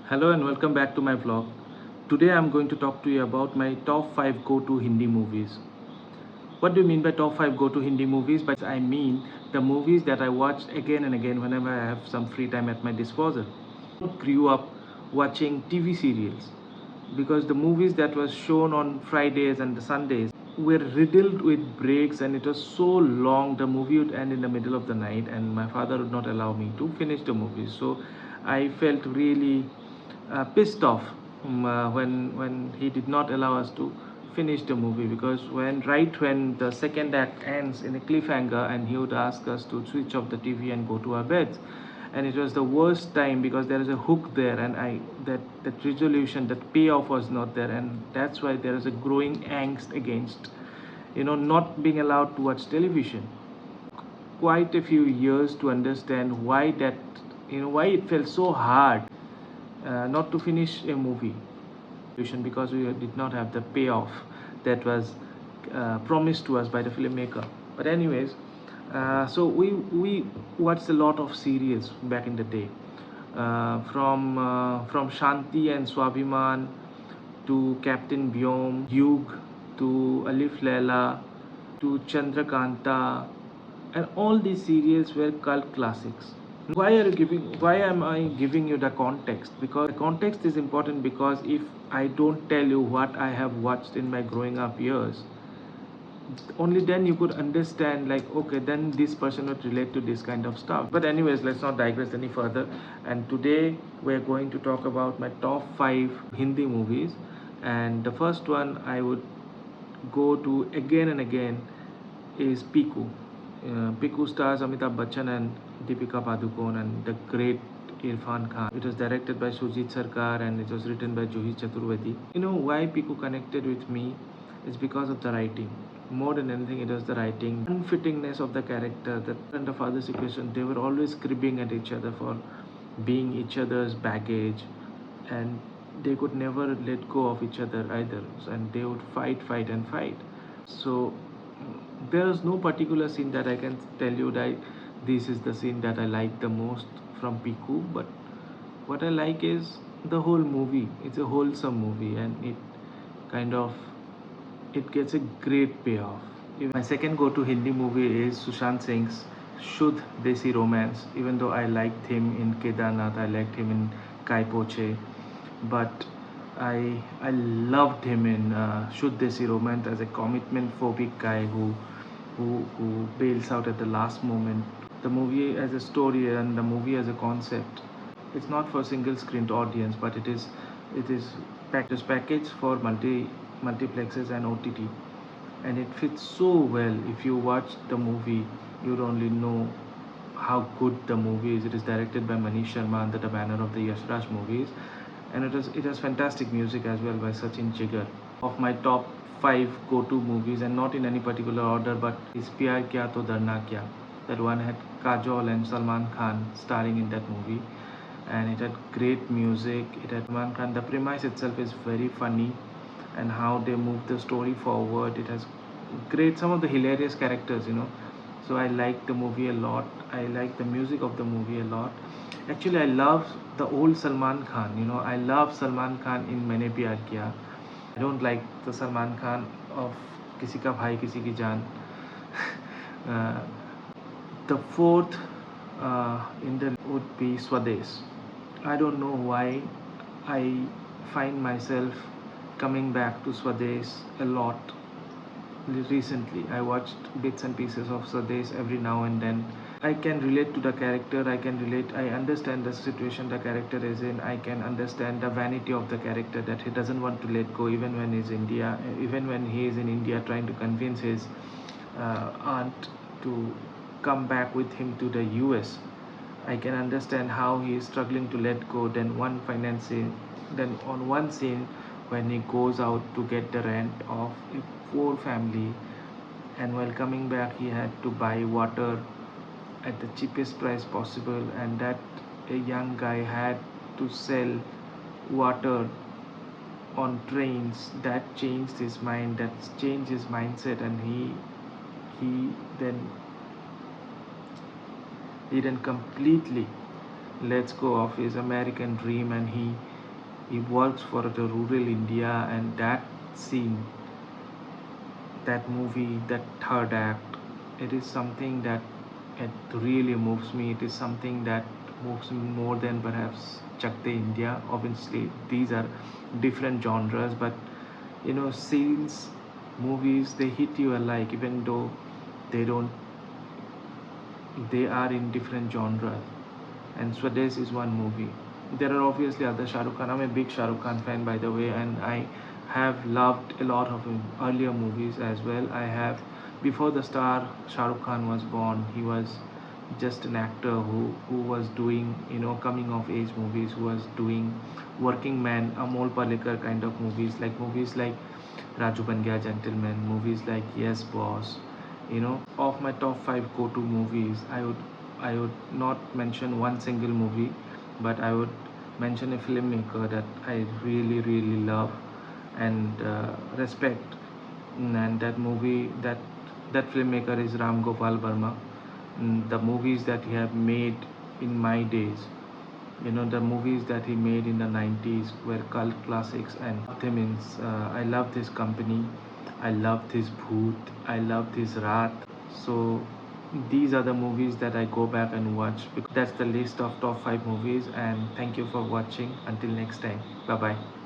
Hello and welcome back to my vlog. Today I'm going to talk to you about my top 5 go-to Hindi movies. What do you mean by top 5 go-to Hindi movies? I mean the movies that I watch again and again whenever I have some free time at my disposal. I grew up watching TV serials because the movies that was shown on Fridays and the Sundays were riddled with breaks, and it was so long. The movie would end in the middle of the night and my father would not allow me to finish the movie. So I felt really pissed off when he did not allow us to finish the movie, because when the second act ends in a cliffhanger and he would ask us to switch off the TV and go to our beds, and it was the worst time because there is a hook there, and I that resolution, that payoff was not there, and that's why there is a growing angst against not being allowed to watch television. Quite a few years to understand why it felt so hard not to finish a movie, because we did not have the payoff that was promised to us by the filmmaker. But anyways, so we watched a lot of serials back in the day, from Shanti and Swabhiman to Captain Vyom, Yug to Alif Laila to Chandrakanta, and all these serials were cult classics. Why am I giving you the context? Because the context is important, because if I don't tell you what I have watched in my growing up years, only then you could understand, like, okay, then this person would relate to this kind of stuff. But anyways, let's not digress any further, and today we're going to talk about my top 5 Hindi movies. And the first one I would go to again and again is Piku. Piku stars Amitabh Bachchan and Deepika Padukone and the great Irfan Khan. It was directed by Sujit Sarkar and it was written by Juhi Chaturvedi. You know why Piku connected with me? It's because of the writing. More than anything, it was the writing, unfittingness of the character, the and the father situation. They were always cribbing at each other for being each other's baggage, and they could never let go of each other either, and they would fight and fight. So there is no particular scene that I can tell you that this is the scene that I like the most from Piku, but what I like is the whole movie. It's a wholesome movie, and kind of it gets a great payoff. My second go-to Hindi movie is Sushant Singh's Shuddh Desi Romance. Even though I liked him in Kedarnath, I liked him in Kai Poche, but I loved him in Shuddh Desi Romance as a commitment phobic guy who bails out at the last moment. The movie as a story and the movie as a concept, it's not for single screened audience, but it is packaged for multiplexes and OTT, and it fits so well. If you watch the movie, you'd only know how good the movie is. It is directed by Manish Sharma under the banner of the Yash Raj movies, and it has fantastic music as well by Sachin Jigar. Of my top 5 go-to movies, and not in any particular order, but is Pyar Kya To Darna Kya. That one had Kajol and Salman Khan starring in that movie, and it had great music. It had Salman Khan. The premise itself is very funny, and how they move the story forward. It has great, some of the hilarious characters. So I like the movie a lot. I like the music of the movie a lot. Actually, I love the old Salman Khan. I love Salman Khan in Maine Pyar Kiya. I don't like the Salman Khan of Kisi Ka Bhai Kisi Ki Jaan. uh, the fourth in the would be Swades. I don't know why I find myself coming back to Swades a lot recently. I watched bits and pieces of Swades every now and then. I can relate to the character. I understand the situation the character is in. I can understand the vanity of the character, that he doesn't want to let go even when he is in India trying to convince his aunt to come back with him to the US. I can understand how he is struggling to let go. Then on one scene, when he goes out to get the rent of a poor family, and while coming back, he had to buy water at the cheapest price possible, and that a young guy had to sell water on trains. That changed his mind. That changed his mindset, and he then he then completely lets go of his American dream, and He works for the rural India, and that scene, that movie, that third act, it is something that it really moves me. It is something that moves me more than perhaps Chakte India. Obviously, these are different genres, but scenes, movies, they hit you alike, even though they don't, they are in different genres. And Swades is one movie. There are obviously other Shah Rukh Khan. I'm a big Shah Rukh Khan fan, by the way, and I have loved a lot of his earlier movies as well. I have, before the star Shah Rukh Khan was born, he was just an actor who was doing coming of age movies, who was doing working man, Amol Palekar kind of movies like Raju Ban Gaya Gentleman, movies like Yes Boss. Of my top five go-to movies, I would not mention one single movie, but I would mention a filmmaker that I really really love and respect. And that filmmaker is Ram Gopal Verma. The movies that he have made in my days, the movies that he made in the 90s were cult classics, and I loved his company, I loved his Bhoot, I loved his Raat. So these are the movies that I go back and watch. That's the list of top 5 movies, and thank you for watching. Until next time, bye bye.